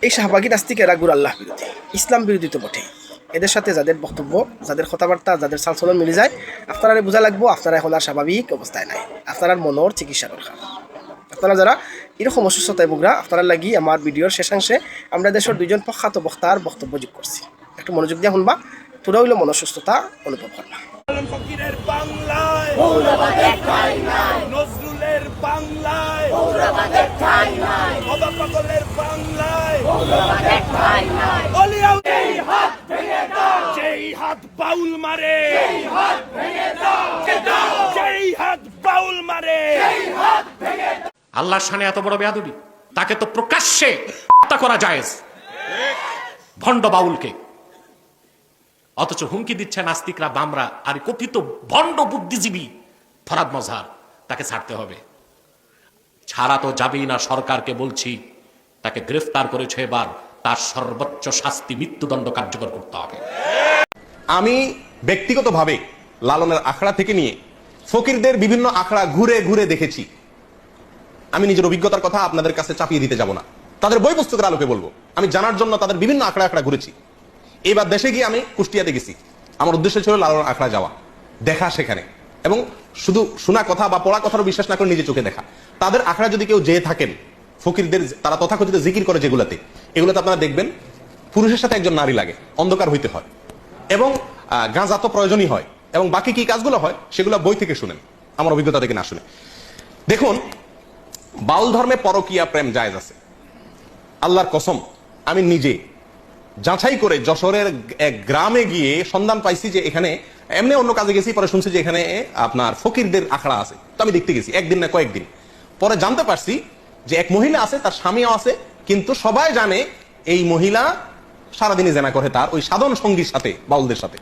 এই শাহবাগী নাস্তিকেরা গুর আল্লাহ বিরোধী, ইসলাম বিরোধী তো বটে। এদের সাথে যাদের বক্তব্য, যাদের কথাবার্তা, যাদের চালচলন মিলে যায়, আপনারা বোঝা লাগবো আপনারা এখন আর স্বাভাবিক অবস্থায় নাই, আপনার মনের চিকিৎসা দরকার। আপনারা যারা এরকম অসুস্থতায় ভোগরা, আপনারা লাগি আমার ভিডিওর শেষাংশে আমরা দেশের দুইজন প্রখ্যাত বক্তার বক্তব্য যোগ করছি, একটু মনোযোগ দিয়ে শুনবা, তোরা হইল মনসুস্থতা অনুভব করবা। ফকিরের বাংলায় নজরুলের বাংলায় বাবা পাগলের বাংলায় যেই হাত বাউল মারে, যেই হাত বাউল মারে। আল্লাহর শানে এত বড় বেয়াদবি, তাকে তো প্রকাশ্যে হত্যা করা জায়েজ, ভণ্ড বাউলকে। অথচ হুমকি দিচ্ছে নাস্তিকরা, বামরা আর কথিত ভণ্ড বুদ্ধিজীবী ফরাদ মজহার, তাকে ছাড়তে হবে। ছাড়া তো যাবেই না, সরকারকে বলছি তাকে গ্রেফতার করেছে, এবার তার সর্বোচ্চ শাস্তি মৃত্যুদণ্ড কার্যকর করতে হবে। আমি ব্যক্তিগতভাবে লালনের আখড়া থেকে নিয়ে ফকিরদের বিভিন্ন আখড়া ঘুরে ঘুরে দেখেছি। আমি নিজের অভিজ্ঞতার কথা আপনাদের কাছে চাপিয়ে দিতে যাব না, তাদের বই পুস্তকের আলোকে বলবো। আমি জানার জন্য তাদের বিভিন্ন আখড়া আখড়া ঘুরেছি। এবার দেশে গিয়ে আমি কুষ্টিয়াতে গেছি। আমার উদ্দেশ্য ছিল লালনের আখড়া যাওয়া, দেখা সেখানে, এবং শুধু শোনা কথা বা পড়া কথারও বিশ্বাস না করে নিজে চোখে দেখা। তাদের আখড়া যদি কেউ যেয়ে থাকেন, ফকিরদের তারা তথাকথিত জিকির করে যেগুলোতে, এগুলোতে আপনারা দেখবেন পুরুষের সাথে একজন নারী লাগে, অন্ধকার হইতে হয়, এবং গাঁজা তো প্রয়োজনই হয়, এবং বাকি কি কাজগুলো হয় সেগুলো বই থেকে শুনেন, আমার অভিজ্ঞতা থেকে না শুনে। দেখুন, বাউল ধর্মে পরকীয়া প্রেম জায়েজ আছে। আল্লাহর কসম, আমি নিজে যাচাই করে যশোরের এক গ্রামে গিয়ে সন্ধান পাইছি যে এখানে, এমনি অন্য কাজে গেছি, পরে শুনছি যে এখানে আপনার ফকিরদের আখড়া আছে। তো আমি দেখতে গেছি, একদিন না কয়েকদিন পরে জানতে পারছি যে এক মহিলা আছে, তার স্বামীও আছে, কিন্তু সবাই জানে এই মহিলা সারাদিনই জেনা করে তার ওই সাধন সঙ্গীর সাথে, বাউলদের সাথে।